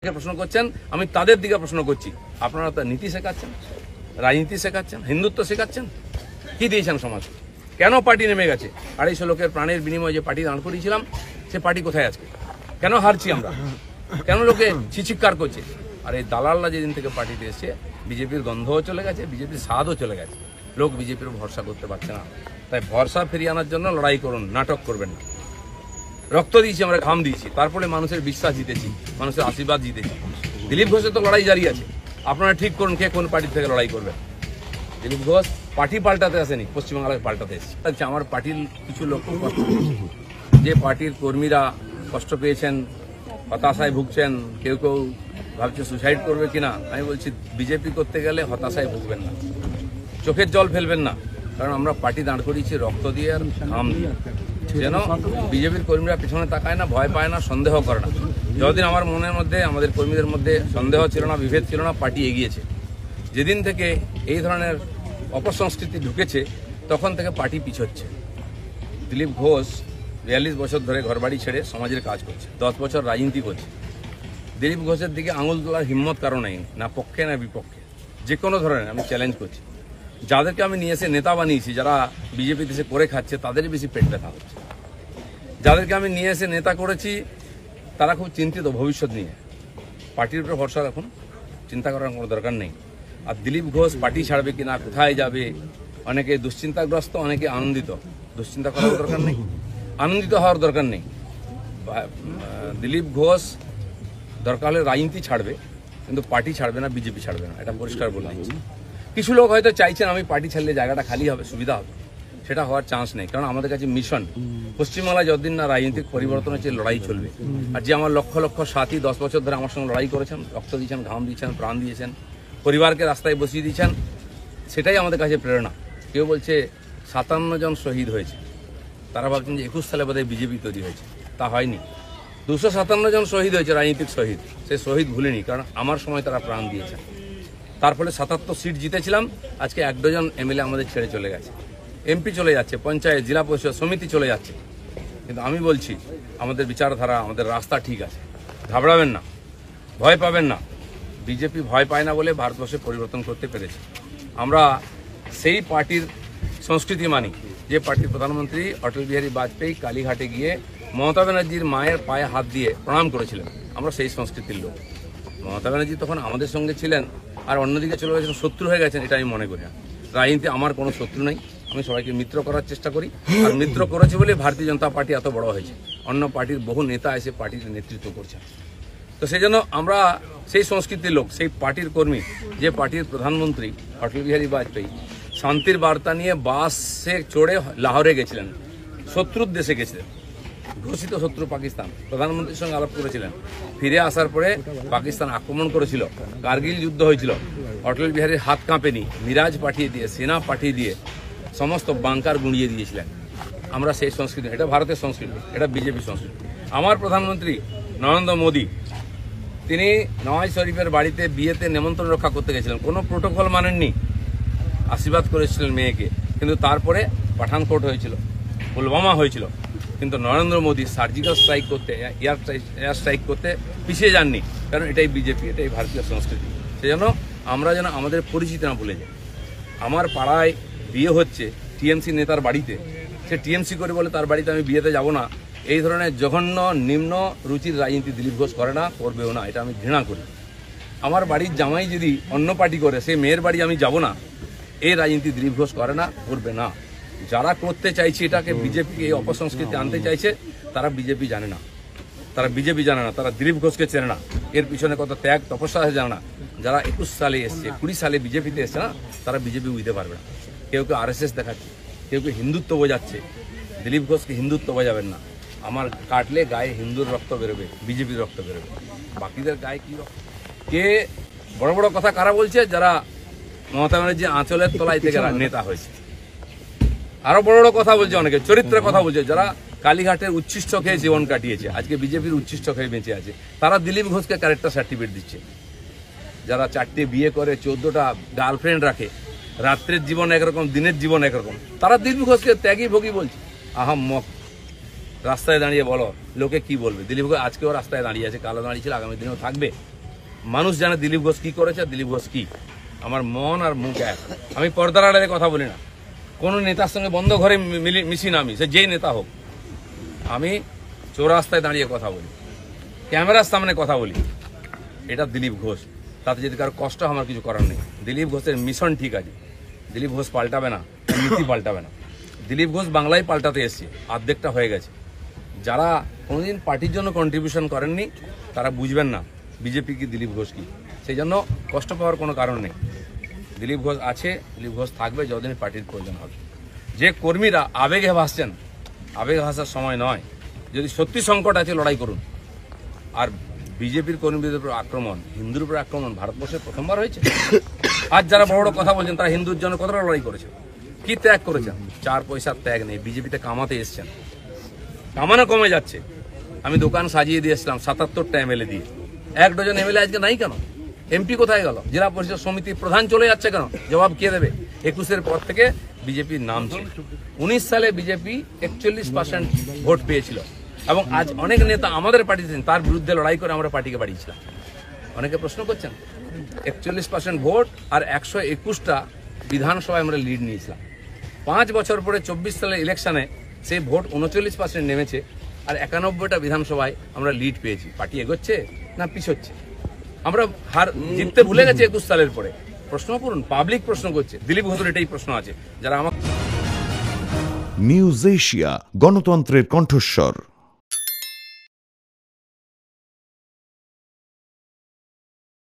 প্রশ্ন করছেন, আমি তাদের দিকে প্রশ্ন করছি। আপনারা তো নীতি শেখাচ্ছেন, রাজনীতি শেখাচ্ছেন, হিন্দুত্ব শেখাচ্ছেন, কি দিয়েছেন সমাজ? কেন পার্টি নেমে গেছে? 250 লোকের প্রাণের বিনিময়ে যে পার্টি দাঁড় করিয়েছিলাম, সে পার্টি কোথায় আজকে? কেন হারছি আমরা? কেন লোকে চিৎকার করছে? আর এই দালালরা যেদিন থেকে পার্টিতে এসছে, বিজেপির গন্ধও চলে গেছে, বিজেপির স্বাদও চলে গেছে। লোক বিজেপির ভরসা করতে পারছে না। তাই ভরসা ফিরিয়ে আনার জন্য লড়াই করুন, নাটক করবেন না। রক্ত দিয়েছি, আমরা ঘাম দিয়েছি, তারপরে মানুষের বিশ্বাস জিতেছি, মানুষের আশীর্বাদ জিতেছি। দিলীপ ঘোষের তো লড়াই জারি আছে। আপনারা ঠিক করুন কে কোন পার্টি থেকে লড়াই করবেন। দিলীপ ঘোষ পার্টি পাল্টাতে আসেনি, পশ্চিমবাংলায় পাল্টাতে এসেছে। আমার পার্টির কিছু লোক যে পার্টির কর্মীরা কষ্ট পেয়েছেন, হতাশায় ভুগছেন, কেউ কেউ ভাবছে সুসাইড করবে কিনা। আমি বলছি বিজেপি করতে গেলে হতাশায় ভুগবেন না, চোখের জল ফেলবেন না, কারণ আমরা পার্টি দাঁড় করিয়েছি রক্ত দিয়ে আর ঘাম দিয়ে। যেন বিজেপির কর্মীরা পিছনে তাকায় না, ভয় পায় না, সন্দেহ করে না। যতদিন আমার মনের মধ্যে, আমাদের কর্মীদের মধ্যে সন্দেহ ছিল না, বিভেদ ছিল না, পার্টি এগিয়েছে। যেদিন থেকে এই ধরনের অপসংস্কৃতি ঢুকেছে, তখন থেকে পার্টি পিছোচ্ছে। দিলীপ ঘোষ 42 বছর ধরে ঘরবাড়ি ছেড়ে সমাজের কাজ করছে, 10 বছর রাজনীতি করছে। দিলীপ ঘোষের দিকে আঙুল তোলার হিম্মত কারো নেই, না পক্ষে না বিপক্ষে। যে কোনো ধরনের আমি চ্যালেঞ্জ করছি। যাদেরকে আমি নিয়ে এসে নেতা বানিয়েছি, যারা বিজেপি দেশে করে খাচ্ছে, তাদেরই বেশি পেট ব্যথা হচ্ছে। যাদেরকে আমি নিয়ে এসে নেতা করেছি, তারা খুব চিন্তিত ভবিষ্যৎ নিয়ে। পার্টির উপরে ভরসা রাখুন, চিন্তা করার কোনো দরকার নেই। আর দিলীপ ঘোষ পার্টি ছাড়বে কিনা, কোথায় যাবে, অনেকে দুশ্চিন্তাগ্রস্ত, অনেকে আনন্দিত। দুশ্চিন্তা করার দরকার নেই, আনন্দিত হওয়ার দরকার নেই। দিলীপ ঘোষ দরকার হলে রাজনীতি ছাড়বে, কিন্তু পার্টি ছাড়বে না, বিজেপি ছাড়বে না, এটা পরিষ্কার বলে দিচ্ছি। কিছু লোক হয়তো চাইছেন আমি পার্টি ছাড়লে জায়গাটা খালি হবে, সুবিধা হবে। সেটা হওয়ার চান্স নেই, কারণ আমাদের কাছে মিশন পশ্চিমবাংলায় যতদিন না রাজনৈতিক পরিবর্তন হচ্ছে, লড়াই চলবে। আর যে আমার লক্ষ লক্ষ সাথী 10 বছর ধরে আমার সঙ্গে লড়াই করেছেন, রক্ত দিয়েছেন, ঘাম দিয়েছেন, প্রাণ দিয়েছেন, পরিবারকে রাস্তায় বসিয়ে দিয়েছেন, সেটাই আমাদের কাছে প্রেরণা। কেউ বলছে 57 জন শহীদ হয়েছে, তারা ভাবছেন যে 21 সালে বোধহয় বিজেপি তৈরি হয়েছে। তা হয়নি। 257 জন শহীদ হয়েছে, রাজনৈতিক শহীদ। সেই শহীদ ভুলিনি, কারণ আমার সময় তারা প্রাণ দিয়েছেন। তার ফলে 77 সিট জিতেছিলাম। আজকে 1 ডজন এমএলএ আমাদের ছেড়ে চলে গেছে, এমপি চলে যাচ্ছে, পঞ্চায়েত, জেলা পরিষদ, সমিতি চলে যাচ্ছে। কিন্তু আমি বলছি আমাদের বিচারধারা, আমাদের রাস্তা ঠিক আছে। ঘাবড়াবেন না, ভয় পাবেন না। বিজেপি ভয় পায় না বলে ভারতবর্ষে পরিবর্তন করতে পেরেছে। আমরা সেই পার্টির সংস্কৃতি মানি যে পার্টির প্রধানমন্ত্রী অটল বিহারী বাজপেয়ী কালীঘাটে গিয়ে মমতা ব্যানার্জির মায়ের পায়ে হাত দিয়ে প্রণাম করেছিলেন। আমরা সেই সংস্কৃতির লোক। মমতা ব্যানার্জি তখন আমাদের সঙ্গে ছিলেন, আর অন্যদিকে চলে গেছেন, শত্রু হয়ে গেছেন, এটা আমি মনে করি না। রাজনীতি আমার কোনো শত্রু নেই, আমি সবাইকে মিত্র করার চেষ্টা করি। আর মিত্র করেছি বলে ভারতীয় জনতা পার্টি এত বড় হয়েছে। অন্য পার্টির বহু নেতা এসে পার্টির নেতৃত্ব করছেন। তো সেই জন্য আমরা সেই সংস্কৃতির লোক, সেই পার্টির কর্মী যে পার্টির প্রধানমন্ত্রী অটল বিহারী বাজপেয়ী শান্তির বার্তা নিয়ে বাসে চড়ে লাহোরে গেছিলেন, শত্রুর দেশে গেছিলেন, ঘোষিত শত্রু পাকিস্তান। প্রধানমন্ত্রীর সঙ্গে আলাপ করেছিলেন। ফিরে আসার পরে পাকিস্তান আক্রমণ করেছিল, কার্গিল যুদ্ধ হয়েছিল। অটল বিহারীর হাত কাঁপেনি, মিরাজ পাঠিয়ে দিয়ে, সেনা পাঠিয়ে দিয়ে সমস্ত বাংকার গুঁড়িয়ে দিয়েছিলেন। আমরা সেই সংস্কৃতি, এটা ভারতের সংস্কৃতি, এটা বিজেপি সংস্কৃতি। আমার প্রধানমন্ত্রী নরেন্দ্র মোদী, তিনি নওয়াজ শরীফের বাড়িতে বিয়েতে নেমন্ত্রণ রক্ষা করতে গেছিলেন, কোনো প্রোটোকল মানেননি, আশীর্বাদ করেছিলেন মেয়েকে। কিন্তু তারপরে পাঠানকোট হয়েছিল, পুলওয়ামা হয়েছিল, কিন্তু নরেন্দ্র মোদী সার্জিক্যাল স্ট্রাইক করতে, এয়ার স্ট্রাইক করতে পিছিয়ে যাননি, কারণ এটাই বিজেপি, এটাই ভারতীয় সংস্কৃতি। সেজন্য আমরা যেন আমাদের পরিচিতি না ভুলে যাই। আমার পাড়ায় বিয়ে হচ্ছে টিএমসি নেতার বাড়িতে, সে টিএমসি করে বলে তার বাড়িতে আমি বিয়েতে যাব না। এই ধরনের জঘন্য নিম্ন রুচির রাজনীতি দিলীপ ঘোষ করে না, করবেও না, এটা আমি ঘৃণা করি। আমার বাড়ির জামাই যদি অন্য পার্টি করে, সেই মেয়ের বাড়ি আমি যাব না, এই রাজনীতি দিলীপ ঘোষ করে না, করবে না। যারা করতে চাইছে এটাকে, বিজেপিকে এই অপসংস্কৃতি আনতে চাইছে, তারা বিজেপি জানে না, তারা বিজেপি জানে না, তারা দিলীপ ঘোষকে চেনে না, এর পিছনে কত ত্যাগ তপস্যা আছে জানে না। যারা 21 সালে এসছে, 20 সালে বিজেপিতে এসছে না, তারা বিজেপি বুঝতে পারবে না। কেউ কেউ RSS দেখাচ্ছে, কেউ কেউ হিন্দুত্ব বোঝাচ্ছে। দিলীপ ঘোষকে হিন্দুত্ব বোঝাবেন না। আমার কাটলে গায়ে হিন্দুর রক্ত বেরোবে, বিজেপির রক্ত বেরোবে, বাকিদের গায়ে কি রক্ত? কে বড় বড় কথা কারা বলছে? যারা মমতা ব্যানার্জি আঁচলের তলায় থেকে নেতা হয়েছে। আরো বড় বড় কথা বলছে, অনেকে চরিত্রের কথা বলছে, যারা কালীঘাটের উচ্ছিষ্ট খেয়ে জীবন কাটিয়েছে, আজকে বিজেপির উচ্ছিষ্ট খেয়ে বেঁচে আছে, তারা দিলীপ ঘোষকে ক্যারেক্টার সার্টিফিকেট দিচ্ছে। যারা 4টে বিয়ে করে, 14টা গার্লফ্রেন্ড রাখে, রাত্রের জীবন একরকম, দিনের জীবন একরকম, তারা দিলীপ ঘোষকে ত্যাগী ভোগী বলছে। আহাম্মক। রাস্তায় দাঁড়িয়ে বলো, লোকে কি বলবে? দিলীপ ঘোষ আজকেও রাস্তায় দাঁড়িয়ে আছে, কালো দাঁড়িয়েছিল, আগামী দিনেও থাকবে। মানুষ জানে দিলীপ ঘোষ কি করেছে আর দিলীপ ঘোষ কি। আমার মন আর মুখ এক। আমি পর্দার আড়ালে কথা বলি না, কোনো নেতার সঙ্গে বন্ধ ঘরে মিশি না, আমি সে যেই নেতা হোক। আমি চৌরাস্তায় দাঁড়িয়ে কথা বলি, ক্যামেরার সামনে কথা বলি। এটা দিলীপ ঘোষ। তাতে যদি কারো কষ্ট আমার কিছু করার নেই। দিলীপ ঘোষের মিশন ঠিক আছে, দিলীপ ঘোষ পাল্টাবে না, নীতি পাল্টাবে না। দিলীপ ঘোষ বাংলায় পাল্টাতে এসছে, অর্ধেকটা হয়ে গেছে। যারা কোনোদিন পার্টির জন্য কন্ট্রিবিউশন করেননি তারা বুঝবেন না বিজেপি কি, দিলীপ ঘোষ কি। সেই জন্য কষ্ট পাওয়ার কোনো কারণ নেই। দিলীপ ঘোষ আছে, দিলীপ ঘোষ থাকবে যতদিন পার্টির প্রয়োজন হবে। যে কর্মীরা আবেগে ভাসছেন, আবেগে ভাসার সময় নয়। যদি সত্যি সংকট আছে লড়াই করুন। আর বিজেপির কর্মীদের উপর আক্রমণ, হিন্দুর উপর আক্রমণ ভারতবর্ষে প্রথমবার হয়েছে। আজ যারা বড় বড় কথা বলছেন তারা হিন্দুর জন্য কতটা লড়াই করেছে, কি ত্যাগ করেছেন? 4 পয়সার ত্যাগ নেই। বিজেপিতে কামাতে এসছেন, কামানো কমে যাচ্ছে। আমি দোকান সাজিয়ে দিয়েছিলাম 77টা এমএলএ দিয়ে, 1 ডজন এমএলএ আজকে নাই কেন? এমপি কোথায় গেল? জেলা পরিষদ সমিতির প্রধান চলে যাচ্ছে কেন? জবাব কে দেবে? 21-এর পর থেকে বিজেপির নাম ছিল। 19 সালে বিজেপি 41% ভোট পেয়েছিল এবং আজ অনেক নেতা আমাদের পার্টিতে তার বিরুদ্ধে লড়াই করে আমরা পার্টিকে বাড়িয়েছিলাম। অনেকে প্রশ্ন করছেন 41% ভোট আর 121টা বিধানসভায় আমরা লিড নিয়েছিলাম। 5 বছর পরে 24 সালের ইলেকশনে সেই ভোট 39% নেমেছে আর 91টা বিধানসভায় আমরা লিড পেয়েছি। পার্টি এগোচ্ছে না পিছোচ্ছে? আমরা হার জিততে ভুলে গেছি 21 সালের পরে। প্রশ্ন করুন, পাবলিক প্রশ্ন করছে। দিলীপ ঘোষের এটাই প্রশ্ন আছে যারা আমার। নিউজ এশিয়া, গণতন্ত্রের কণ্ঠস্বর।